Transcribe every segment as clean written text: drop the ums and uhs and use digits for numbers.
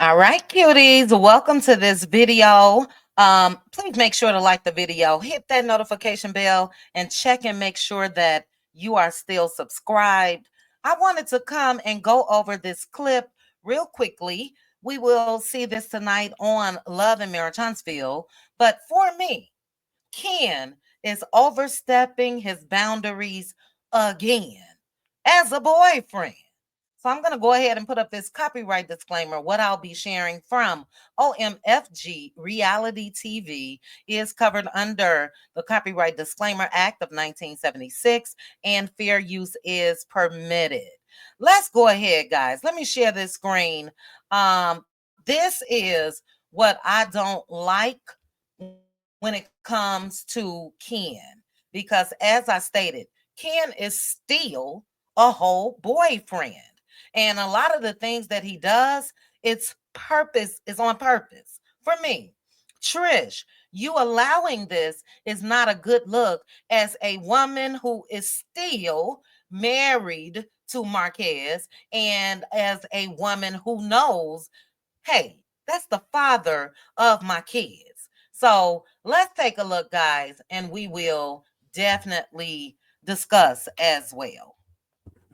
All right, cuties, welcome to this video. Please make sure to like the video, hit that notification bell, and check and make sure that you are still subscribed. I wanted to come and go over this clip real quickly. We will see this tonight on Love and Marriage Huntsville. But for me, Ken is overstepping his boundaries again as a boyfriend. So I'm going to go ahead and put up this copyright disclaimer. What I'll be sharing from OMFG Reality TV is covered under the Copyright Disclaimer Act of 1976, and fair use is permitted. Let's go ahead, guys. Let me share this screen. This is what I don't like when it comes to Ken, because as I stated, Ken is still a whole boyfriend. And a lot of the things that he does, it's on purpose. For me, Trish, you allowing this is not a good look as a woman who is still married to Marques, and as a woman who knows, hey, that's the father of my kids. So let's take a look, guys, and we will definitely discuss as well.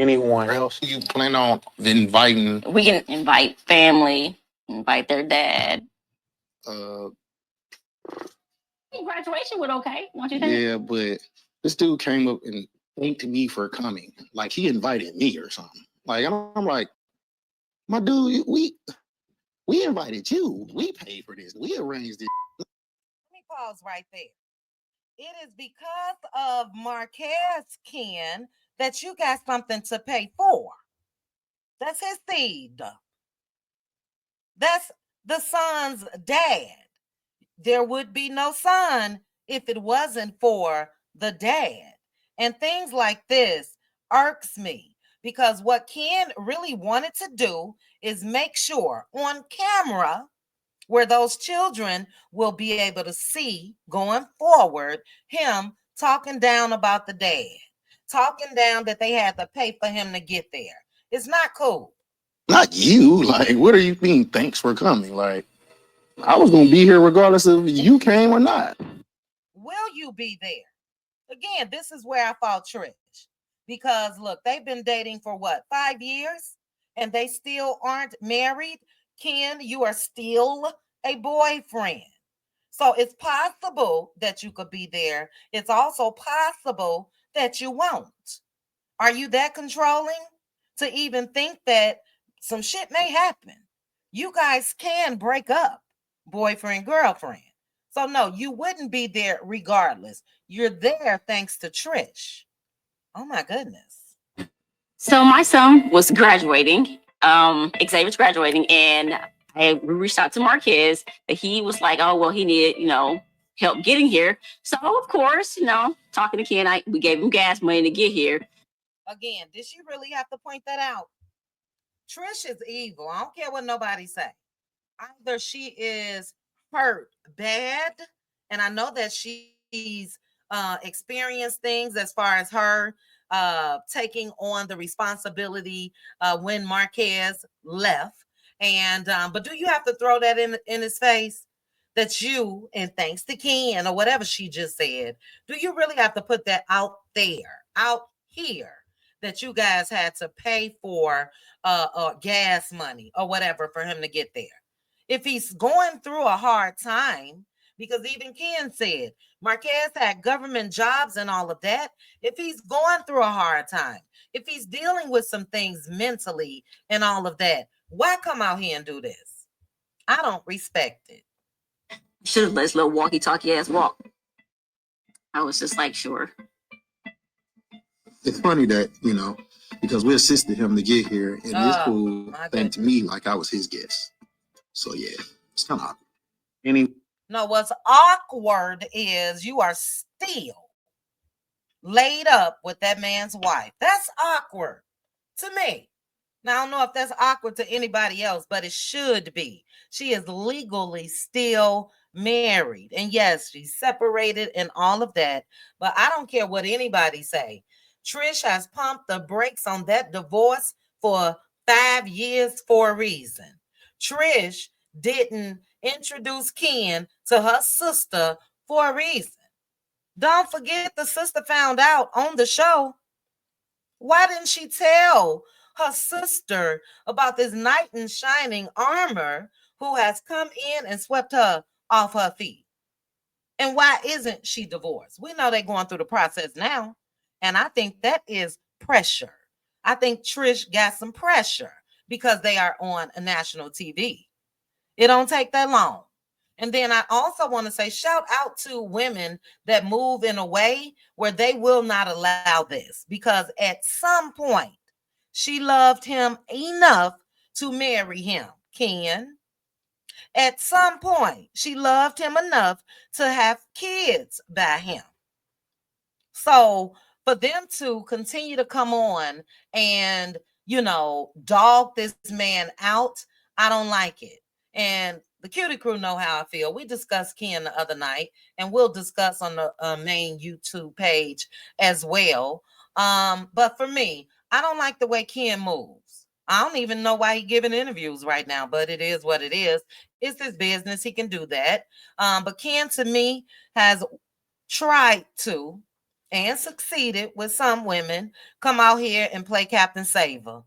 Anyone else you plan on inviting? We can invite family, invite their dad. Graduation would okay, don't you think? Yeah, but this dude came up and thanked me for coming. Like he invited me or something. Like I'm like, my dude, we invited you. We paid for this. We arranged it. Let me pause right there. It is because of Marques, Ken, that you got something to pay for. That's his seed. That's the son's dad. There would be no son if it wasn't for the dad. And things like this irks me, because what Ken really wanted to do is make sure on camera, where those children will be able to see going forward, him talking down about the dad, talking down that they had to pay for him to get there. It's not cool. Not you. Like, what do you mean? Thanks for coming. Like, I was gonna be here regardless of you came or not. Will you be there? Again, this is where I fault Trish, because look, they've been dating for what, 5 years, and they still aren't married. Ken, you are still a boyfriend. So it's possible that you could be there. It's also possible that you won't. Are you that controlling to even think that some shit may happen? You guys can break up, boyfriend, girlfriend. So no, you wouldn't be there regardless. You're there thanks to Trish. Oh my goodness. So my son was graduating, Xavier's graduating, and I reached out to Marques, but he was like, oh, well, he needed, help getting here. So of course, talking to Ken, we gave him gas money to get here. Again, did she really have to point that out? Trish is evil. I don't care what nobody say. Either she is hurt bad, and I know that she's experienced things as far as her taking on the responsibility when Marques left. And but do you have to throw that in his face? That you, and thanks to Ken or whatever she just said, do you really have to put that out there, out here, that you guys had to pay for gas money or whatever for him to get there? If he's going through a hard time, because even Ken said Marques had government jobs and all of that. If he's going through a hard time, if he's dealing with some things mentally and all of that, why come out here and do this? I don't respect it. Should have let his little walkie-talkie ass walk. I was just like, sure. It's funny that, because we assisted him to get here, and this fool thanked me like I was his guest. So yeah, it's kind of awkward. No, what's awkward is you are still laid up with that man's wife. That's awkward to me. Now, I don't know if that's awkward to anybody else, but it should be. She is legally still married. And yes, she's separated and all of that. But I don't care what anybody say. Trish has pumped the brakes on that divorce for 5 years for a reason. Trish didn't introduce Ken to her sister for a reason. Don't forget the sister found out on the show. Why didn't she tell her sister about this knight in shining armor who has come in and swept her off her feet? And why isn't she divorced? We know they're going through the process now. And I think that is pressure. I think Trish got some pressure because they are on a national TV. It don't take that long. And then I also want to say shout out to women that move in a way where they will not allow this, because at some point she loved him enough to marry him. Ken, at some point she loved him enough to have kids by him. So for them to continue to come on and, dog this man out, I don't like it. And the Cutie crew know how I feel. We discussed Ken the other night, and we'll discuss on the main YouTube page as well. But for me, I don't like the way Ken moves. I don't even know why he's giving interviews right now, but it is what it is. It's his business. He can do that. But Ken, to me, has tried to and succeeded with some women come out here and play Captain Saver.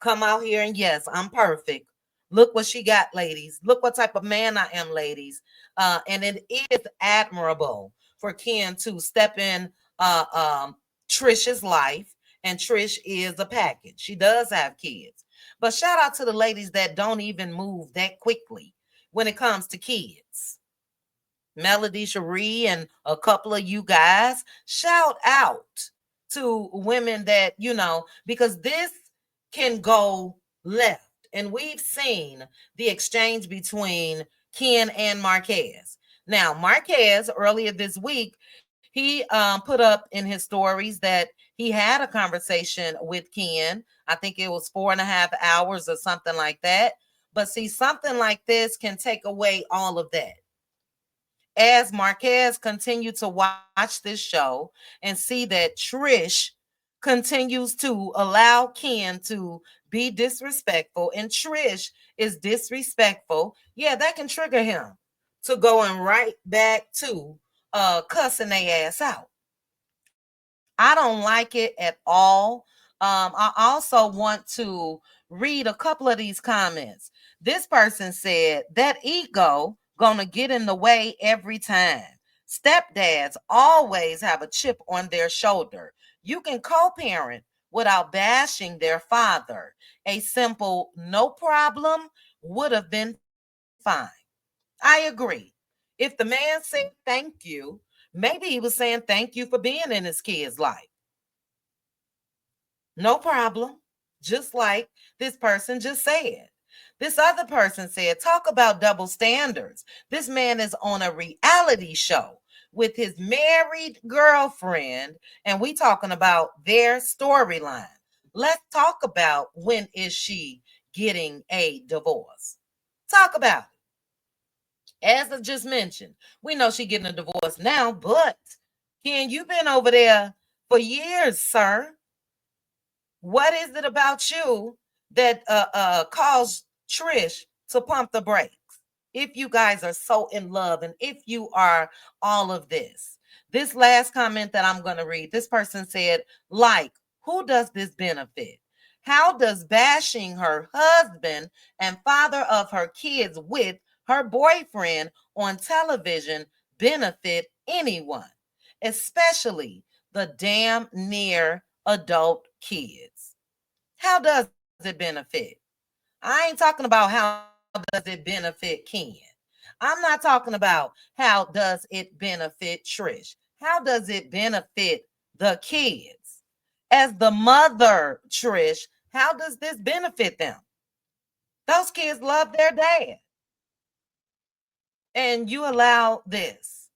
Come out here and yes, I'm perfect. Look what she got, ladies. Look what type of man I am, ladies. And it is admirable for Ken to step in Trisha's life. And Trish is a package. She does have kids. But shout out to the ladies that don't even move that quickly when it comes to kids. Melody, Cherie, and a couple of you guys, shout out to women that, because this can go left. And we've seen the exchange between Ken and Marques. Now, Marques, earlier this week, he put up in his stories that he had a conversation with Ken. I think it was 4.5 hours or something like that. But see, something like this can take away all of that. As Marques continued to watch this show and see that Trish continues to allow Ken to be disrespectful, and Trish is disrespectful, that can trigger him to going right back to cussing their ass out. I don't like it at all. I also want to read a couple of these comments. This person said that ego gonna get in the way every time. Stepdads always have a chip on their shoulder. You can co-parent without bashing their father. A simple no problem would have been fine. I agree. If the man said thank you, maybe he was saying thank you for being in his kid's life. No problem. Just like this person just said. This other person said, talk about double standards. This man is on a reality show with his married girlfriend, and we talking about their storyline. Let's talk about when is she getting a divorce. Talk about it. As I just mentioned, we know she getting a divorce now, but Ken, you've been over there for years, sir. What is it about you that caused Trish to pump the brakes? If you guys are so in love and if you are all of this. This last comment that I'm going to read, this person said, who does this benefit? How does bashing her husband and father of her kids with her boyfriend on television benefit anyone, especially the damn near adult kids? How does it benefit? I ain't talking about how does it benefit Ken. I'm not talking about how does it benefit Trish. How does it benefit the kids? As the mother, Trish, how does this benefit them? Those kids love their dad. And you allow this.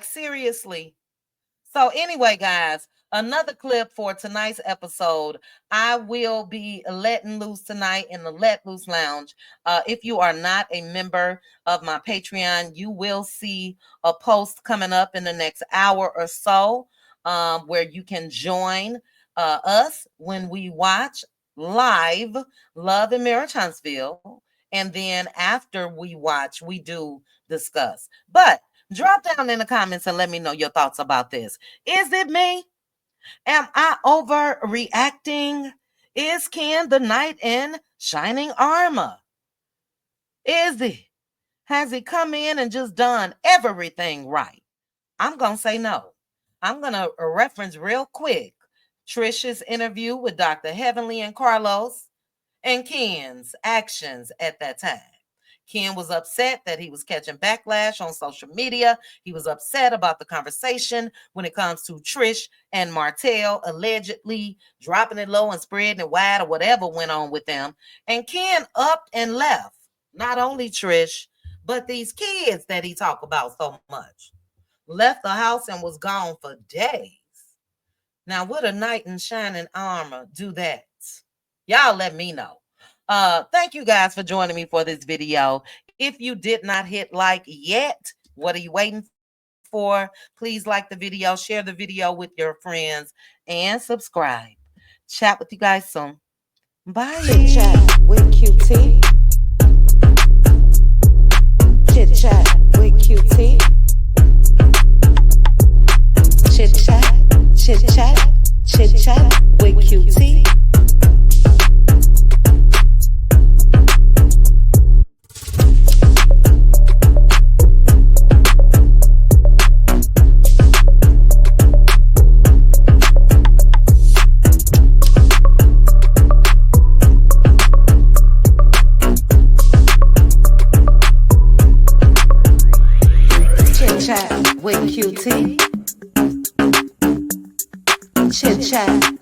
Seriously. So anyway, guys, another clip for tonight's episode. I will be letting loose tonight in the Let Loose Lounge. If you are not a member of my Patreon, you will see a post coming up in the next hour or so where you can join us when we watch live Love and Marriage Huntsville. And then after we watch, we do discuss. But drop down in the comments and let me know your thoughts about this. Is it me? Am I overreacting? Is Ken the knight in shining armor? Is he? Has he come in and just done everything right? I'm going to say no. I'm going to reference real quick Trisha's interview with Dr. Heavenly and Carlos and Ken's actions at that time. Ken was upset that he was catching backlash on social media. He was upset about the conversation when it comes to Trish and Martell allegedly dropping it low and spreading it wide or whatever went on with them. And Ken upped and left. Not only Trish, but these kids that he talked about so much. Left the house and was gone for days. Now, would a knight in shining armor do that? Y'all let me know. Thank you guys for joining me for this video. If you did not hit like yet, what are you waiting for? Please like the video, share the video with your friends, and subscribe. Chat with you guys soon. Bye. Chit chat with QT. Chit chat with QT. Chit chat with QT.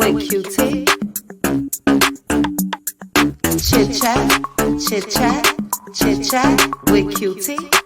With QT. Chit chat with QT. Chit chat with QT.